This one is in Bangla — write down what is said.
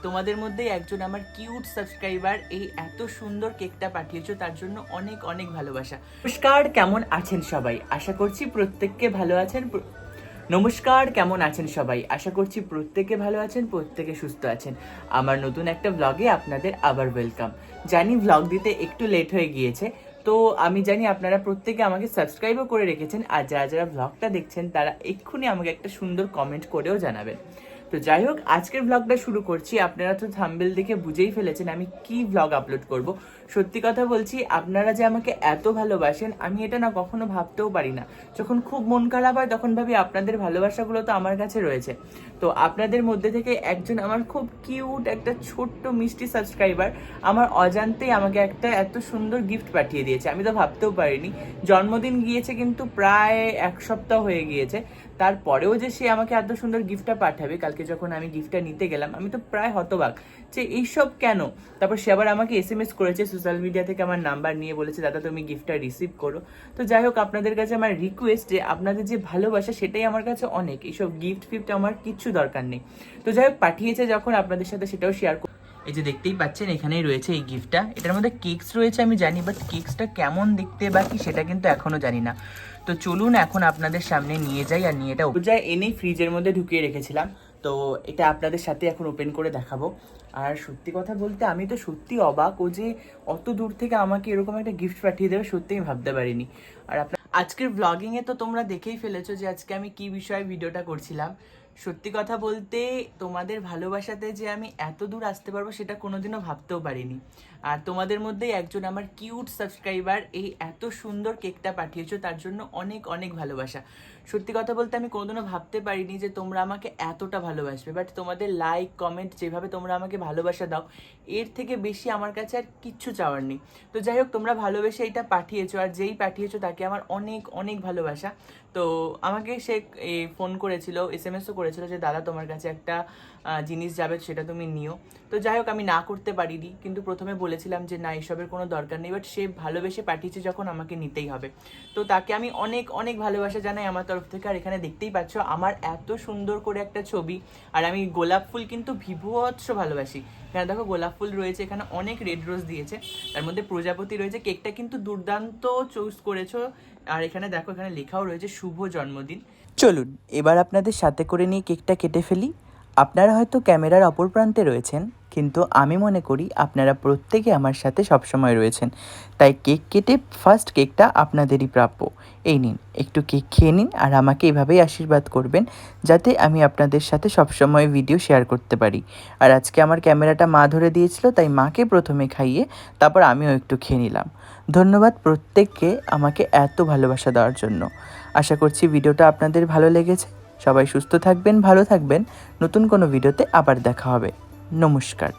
তোমাদের মধ্যেই একজন আমার কিউট সাবস্ক্রাইবার এই এত সুন্দর কেকটা পাঠিয়েছো, তার জন্য অনেক অনেক ভালোবাসা। নমস্কার, কেমন আছেন সবাই? আশা করছি প্রত্যেককে ভালো আছেন। নমস্কার, কেমন আছেন সবাই? আশা করছি প্রত্যেকে ভালো আছেন, প্রত্যেকে সুস্থ আছেন। আমার নতুন একটা ব্লগে আপনাদের আবার ওয়েলকাম। জানি ব্লগ দিতে একটু লেট হয়ে গিয়েছে, তো আমি জানি আপনারা প্রত্যেকে আমাকে সাবস্ক্রাইবও করে রেখেছেন, আর যারা যারা ব্লগটা দেখছেন তারা এক্ষুনি আমাকে একটা সুন্দর কমেন্ট করেও জানাবেন। তো যাই হোক, আজকের ব্লগটা শুরু করছি। আপনারা তো থাম্বনেল দেখে বুঝেই ফেলেছেন আমি কি ব্লগ আপলোড করব। সত্যি কথা বলছি, আপনারা যে আমাকে এত ভালোবাসেন আমি এটা না কখনো ভাবতেও পারি না। যখন খুব মন খারাপ হয় তখন ভাবি আপনাদের ভালোবাসাগুলো তো আমার কাছে রয়েছে। তো আপনাদের মধ্যে থেকে একজন আমার খুব কিউট একটা ছোট্ট মিষ্টি সাবস্ক্রাইবার আমার অজান্তেই আমাকে একটা এত সুন্দর গিফট পাঠিয়ে দিয়েছে। আমি তো ভাবতেও পারিনি। জন্মদিন গিয়েছে কিন্তু প্রায় এক সপ্তাহ হয়ে গিয়েছে, তারপরেও যে সে আমাকে এত সুন্দর গিফটটা পাঠাবে। কালকে যখন আমি গিফটটা নিতে গেলাম আমি তো প্রায় হতবাক যে এইসব কেন। তারপর সে আবার আমাকে SMS করেছে সোশ্যাল মিডিয়া থেকে, আমার নাম্বার নিয়ে বলেছে দাদা তুমি গিফটটা রিসিভ করো। তো যাই হোক, আপনাদের কাছে আমার রিকোয়েস্ট যে আপনাদের যে ভালোবাসা সেটাই আমার কাছে অনেক। এইসব গিফট আমার কিচ্ছু দরকার নেই। তো যাই হোক, পাঠিয়েছে যখন আপনাদের সাথে সেটাও শেয়ার করব। এই যে দেখতেই পাচ্ছেন এখানেই রয়েছে এই গিফটটা। এটার মধ্যে কেকস রয়েছে আমি জানি, বাট কেকসটা কেমন দেখতে বা কি সেটা কিন্তু এখনো জানি না। তো চলুন এখন আপনাদের সামনে নিয়ে যাই, আর নিয়ে এটা এনেই ফ্রিজের মধ্যে ঢুকিয়ে রেখেছিলাম। তো এটা আপনাদের সাথে এখন ওপেন করে দেখাবো। আর সত্যি কথা বলতে আমি তো সত্যি অবাক, ও যে অত দূর থেকে আমাকে এরকম একটা গিফট পাঠিয়ে দেবে সত্যি আমি ভাবতে পারিনি। আর আজকের ব্লগিংয়ে তো তোমরা দেখেই ফেলেছো যে আজকে আমি কি বিষয়ে ভিডিওটা করছিলাম। সত্যি কথা বলতে তোমাদের ভালোবাসাতে যে আমি এত দূর আসতে পারবো সেটা কোনোদিনও ভাবতেও পারিনি। আর তোমাদের মধ্যেই একজন আমার কিউট সাবস্ক্রাইবার এই এত সুন্দর কেকটা পাঠিয়েছো, তার জন্য অনেক অনেক ভালোবাসা। সত্যি কথা বলতে আমি কোনোদিনও ভাবতে পারিনি যে তোমরা আমাকে এতটা ভালোবাসবে। বাট তোমাদের লাইক কমেন্ট যেভাবে তোমরা আমাকে ভালোবাসা দাও, এর থেকে বেশি আমার কাছে আর কিচ্ছু চাওয়ার নেই। তো যাই হোক, তোমরা ভালোবেসে এটা পাঠিয়েছো, আর যেই পাঠিয়েছো তাকে আমার অনেক অনেক ভালোবাসা। তো আমাকে সে ফোন করেছিল, SMS ও করেছিল যে দাদা তোমার কাছে একটা জিনিস যাবে, সেটা তুমি নিও। তো যাই হোক, আমি না করতে পারিনি, কিন্তু প্রথমে বলেছিলাম যে না এসবের কোনো দরকার নেই, বাট সে ভালোবেসে পাঠিয়েছে যখন আমাকে নিতেই হবে। তো তাকে আমি অনেক অনেক ভালোবাসা জানাই আমার তরফ থেকে। আর এখানে দেখতেই পাচ্ছ আমার এত সুন্দর করে একটা ছবি। আর আমি গোলাপ ফুল কিন্তু বিভৎস ভালোবাসি। এখানে দেখো গোলাপ ফুল রয়েছে, এখানে অনেক রেড রোজ দিয়েছে, তার মধ্যে প্রজাপতি রয়েছে। কেকটা কিন্তু দুর্দান্ত চুজ করেছো। আর এখানে দেখো, এখানে লেখাও রয়েছে শুভ জন্মদিন। চলুন এবার আপনাদের সাথে করে নিয়ে কেকটা কেটে ফেলি। আপনারা হয়তো ক্যামেরার অপর প্রান্তে রয়েছেন, কিন্তু আমি মনে করি আপনারা প্রত্যেকে আমার সাথে সবসময় রয়েছেন। তাই কেক কেটে ফার্স্ট কেকটা আপনাদেরই প্রাপ্য। এই নিন, একটু কেক খেয়ে নিন, আর আমাকে এভাবেই আশীর্বাদ করবেন যাতে আমি আপনাদের সাথে সবসময় ভিডিও শেয়ার করতে পারি। আর আজকে আমার ক্যামেরাটা মা ধরে দিয়েছিল, তাই মাকে প্রথমে খাইয়ে তারপর আমিও একটু খেয়ে নিলাম। ধন্যবাদ প্রত্যেককে আমাকে এত ভালোবাসা দেওয়ার জন্য। আশা করছি ভিডিওটা আপনাদের ভালো লেগেছে। সবাই সুস্থ থাকবেন, ভালো থাকবেন। নতুন কোনো ভিডিওতে আবার দেখা হবে। নমস্কার।